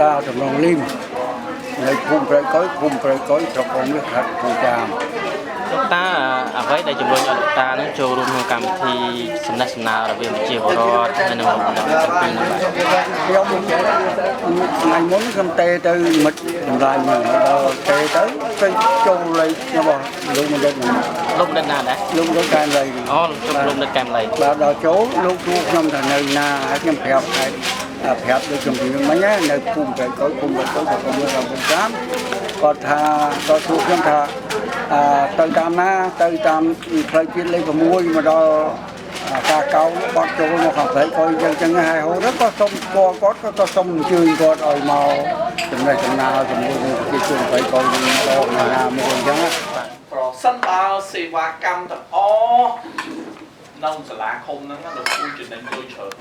តាតំណងលីមនៅភូមិប្រៃកុយស្រុកអង្គនេះខេត្តកំចាមលោកតាអ្វីដែលជំរុញឲ្យលោកតានឹងចូលរួមក្នុងកម្មវិធីសំណេះសំណាលរវាងប្រជាពលរដ្ឋហើយនិងលោកតាទាំងពីរនោះបាទខ្ញុំថ្ងៃមុនខ្ញុំទេទៅមិត្តចម្លាញ់ដល់ទេទៅឃើញចូលលេខរបស់លោកមនិតលោកមនិតណាដែរលោកមនិតកែមលីអូលោកមនិតកែមលីបាទដល់ចូលលោកជួខ្ញុំថានៅណាហើយខ្ញុំប្រាប់ដូចខ្ញុំនិយាយមិញនៅភូមិប្រៃកុយភូមិប្រៃកុយរបស់យើងកំចាមគាត់ថាគាត់ជួខ្ញុំថាទៅតាមណាទៅតាមផ្លូវជាតិលេខ6មកដល់ការកោបាត់ចូលមកខាងព្រៃកុយចឹងហើយហូតក៏សុំស្គាល់គាត់ក៏សុំអញ្ជើញគាត់ឲ្យមកចំណេះចំណាលជាមួយនឹងប្រជាជនព្រៃកុយដល់ណាមួយអញ្ចឹងប្រសិនបើសេវាកម្មទាំងអស់នៅសាលាឃុំហ្នឹងលោកគ្រូចំណេញលុយច្រើន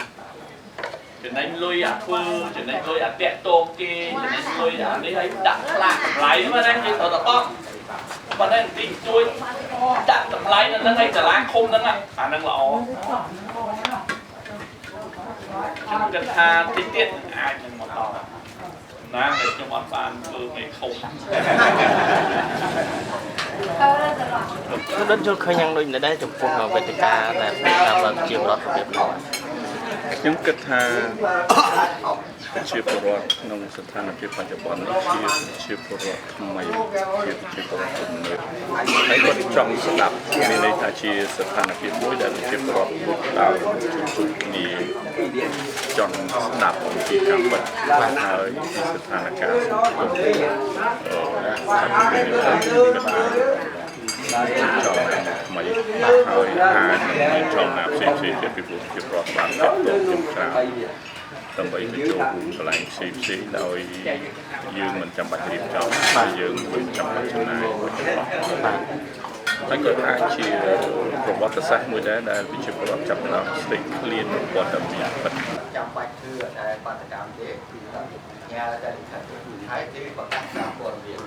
ចំណេញលុយអាធ្វើចំណេញលុយអាតាក់តងគេចំណេញលុយអានេះឲ្យដាក់ផ្លាកតម្លៃហ្នឹងណាយើងត្រូវតែបោះប៉ុន្តែទីជួយដាក់តម្លៃនៅហ្នឹងឲ្យសាលាឃុំហ្នឹងអាហ្នឹងល្អខ្ញុំគិតថាទីទៀតអាចនឹងមកដល់ណាតែខ្ញុំអត់បានធ្វើមេឃុំដូចយល់ឃើញយ៉ាងដូចនេះដែរចំពោះវេទិកាដែលតាមឡើងជារដ្ឋរបៀបនេះខ្ញុំគិតថាជាពលរដ្ឋក្នុងស្ថានភាពបច្ចុប្បន្ននេះជាពលរដ្ឋថ្មីជាពលរដ្ឋទំនើបហើយគាត់ចង់ស្ដាប់មានន័យថាជាស្ថានភាពមួយដែលជាពលរដ្ឋដើរជួបគ្នាចង់ស្ដាប់អំពីការពិតហើយពីស្ថានភាពសង្គមថ្មីហើយអាចនឹងចង់ណាផ្សេងទៀតពីពលរដ្ឋបានតទៅខ្ញុំច្រើនដើម្បីទៅចូលរួមកន្លែងផ្សេងដោយយើងមិនចាំបាច់រៀបចំតែយើងមិនចាំបាច់ចំណាយតែក៏អាចជាប្រវត្តិសាស្ត្រមួយដែរដែលប្រជាពលរដ្ឋចាប់ផ្ដើមស្ទេកឃ្លានវត្តមានពិតចាំបាច់ធ្វើតែបាតកម្មទេគឺញ៉ាតែខិតហើយទីប្រកាសតាមព័ត៌មាន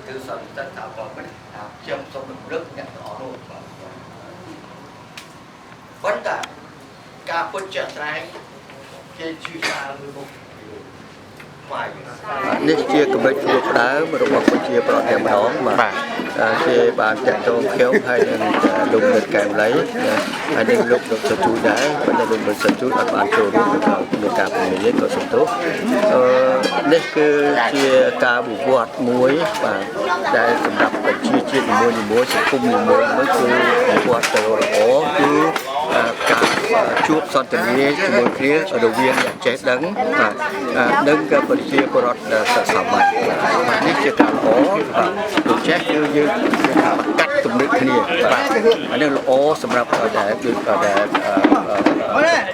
គឺសន្តិថាព័ត៌មានថាខ្ញុំសូមរំលឹកអ្នកទាំងអស់នោះប៉ុន្តែការពុតចាក់ស្រែងគេជឿថាលើមុខនេះជាកម្រិតធ្វើផ្ដើមរបស់ប្រជាប្រដ្ឋតែម្ដងបាទគេបានចាក់ចូលខ្ញុំហើយនឹងលោកមិត្តកែមលីហើយនឹងលោកសុជូដែរប៉ុន្តែលោកមិត្តសុជូអត់បានចូលរួមក្នុងការពង្រៀនក៏សំទោសនេះគឺជាការវិវត្តមួយបាទដែលសម្រាប់ប្រជាជាតិនីមួយសង្គមនីមួយគឺវិវត្តទៅល្អគឺការជួបសន្ទនាជាមួយគ្នារវាងអ្នកចេះដឹងបាទនិងប្រជាពលរដ្ឋសមត្ថនេះជាការល្អបាទដូចចេះគឺយើងកាត់គំនិតគ្នាបាទអានេះល្អសម្រាប់ដែលគឺដែល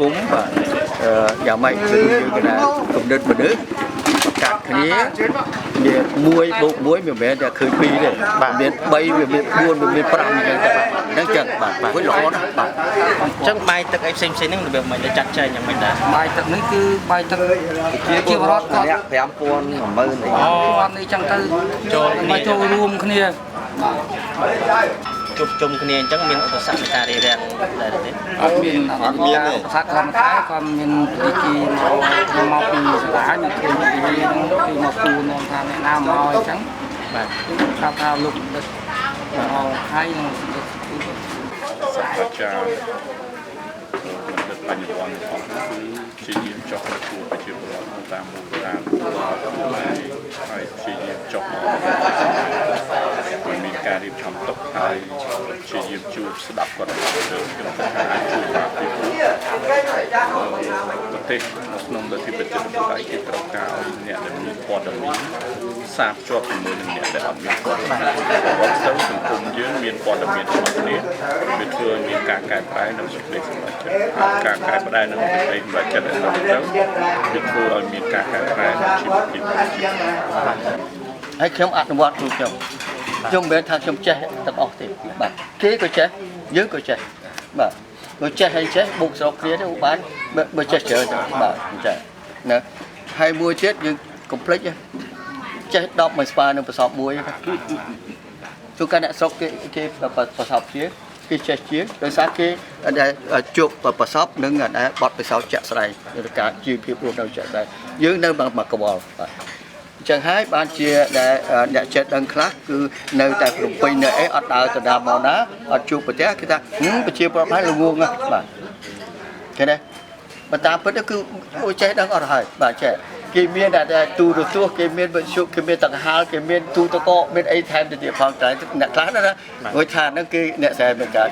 គុំបាទយ៉ាងម៉េចគឺយើងគេថាគំនិតមនុស្សកាត់គ្នាមាន1 + 1មិនមែនតែឃើញ2ទេបាទមាន3វាមាន4វាមាន5អញ្ចឹងតែហ្នឹងចឹងបាទវាល្អណាស់បាទអញ្ចឹងបាយទឹកអីផ្សេងហ្នឹងរបៀបមិនចាត់ចែងយ៉ាងម៉េចដែរបាយទឹកនេះគឺបាយទឹកជារដ្ឋគាត់5000 10000នេះអូនេះចឹងទៅចូលរួមគ្នាជួបជុំគ្នាអញ្ចឹងមានឧបសគ្គនៃការរៀបរៀងដែរទេអត់មានឧបសគ្គធម្មតាក៏មានទីគីមកពីសាលានៅគេនិយាយគឺមកទូនាំថាអ្នកណាមកអញ្ចឹងបាទថាលោកដឹកមកហើយនឹងសព្វចាបណ្ឌិតបញ្ញវន្តគឺជាយាមចុះទៅជួបប្រជាពលរដ្ឋតាមមូលដ្ឋានហើយជាយាមចុះមកមានការរៀបចំទុកហើយជាយាមជួបស្ដាប់គាត់ខ្ញុំថាអាចជួយបានពីប្រទេសក្នុងលទ្ធិប្រជាធិបតេយ្យគេត្រូវការឲ្យអ្នកដែលមានព័ត៌មានសាបជាប់ជាមួយនឹងអ្នកដែលអត់មានព័ត៌មានព្រោះទៅសង្គមយើងមានព័ត៌មានរបស់គ្នាវាធ្វើឲ្យមានការកែប្រែនៅសេចក្តីសម្រេចចិត្តការកែប្រែនៅសេចក្តីសម្រេចចិត្តរបស់ទៅវាធ្វើឲ្យមានការកែប្រែនៅជីវភាពហើយខ្ញុំអនុវត្តខ្លួនខ្ញុំមិនមែនថាខ្ញុំចេះទាំងអស់ទេបាទគេក៏ចេះយើងក៏ចេះបាទបើចេះហើយចេះបុកស្រុកគ្នាទៅបានបើចេះច្រើនបាទចាណាហើយមួយទៀតយើងកុំភ្លេចចេះ10មួយស្មើនឹងប្រសពមួយជួនកាលអ្នកស្រុកគេប្រសពជាគេ គេចេះជាងដោយសារគេដែលជួបប្រសពនឹងដែលបត់ពិសោធន៍ជាក់ស្ដែងនៃការជីវភាពរស់នៅជាក់ស្ដែងយើងនៅមកកវល់បាទចឹងហើយបានជាដែលអ្នកចិត្តដឹងខ្លះគឺនៅតែព្រំពេញនៅអីអត់ដើរទៅដល់មកណាអត់ជួបប្រទេសគេថាប្រជាប្រដ្ឋហើយល្ងងបាទឃើញទេបើតាមពិតគឺអូចេះដឹងអត់ហើយបាទចេះគេមានតែទូរទស្សន៍គេមានវិទ្យុគេមានតង្ហាលគេមានទូតកកមានអីថែមទៅទៀតផងតែអ្នកខ្លះណាងុយថាហ្នឹងគឺអ្នកស្រែមិនកើត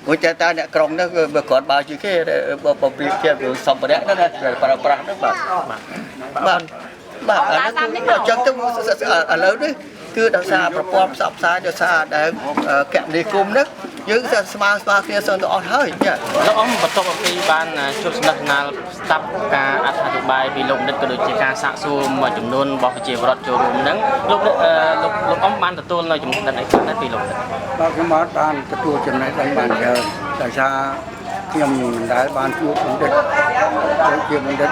ងុយតែអ្នកក្រុងហ្នឹងបើគាត់បើជាគេបើប្រៀបធៀបទៅសម្ភារៈហ្នឹងណាប្រើប្រាស់ហ្នឹងបាទអាហ្នឹងគឺចង់ទៅឥឡូវនេះគឺដោយសារប្រព័ន្ធផ្សព្វផ្សាយដោយសារដែលកណនីគុំហ្នឹងយើងស្មើគ្នាសឹងទៅអស់ហើយលោកអំបន្ទាប់ពីបានជួបសំណេះសំណាលស្ដាប់ការអត្ថាធិប្បាយពីលោកនិតក៏ដូចជាការសាកសួរមួយចំនួនរបស់ប្រជាពលរដ្ឋចូលរួមហ្នឹងលោកអំបានទទួលនៅចំណេះដឹងអីខ្លះដែរពីលោកនិតបាទខ្ញុំបានទទួលចំណេះដឹងបានច្រើនដោយសារខ្ញុំមិនដែលបានជួបបណ្ឌិតដូចជាបណ្ឌិត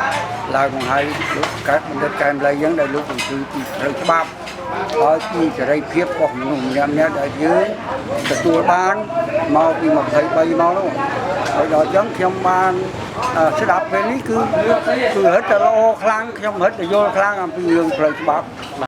ឡើងមកហើយលោកកើតបណ្ឌិតកែមលៃយ៉ាងដែលលោកគឺពីផ្លូវច្បាប់ហើយពីសេរីភាពរបស់មនុស្សម្នាក់ៗដែលយើងទទួលបានមកពី23មកនោះហើយដល់អញ្ចឹងខ្ញុំបានស្ដាប់ពេលនេះគឺហិតតែល្អខ្លាំងខ្ញុំហិតតែយល់ខ្លាំងអំពីរឿងផ្លូវច្បាប់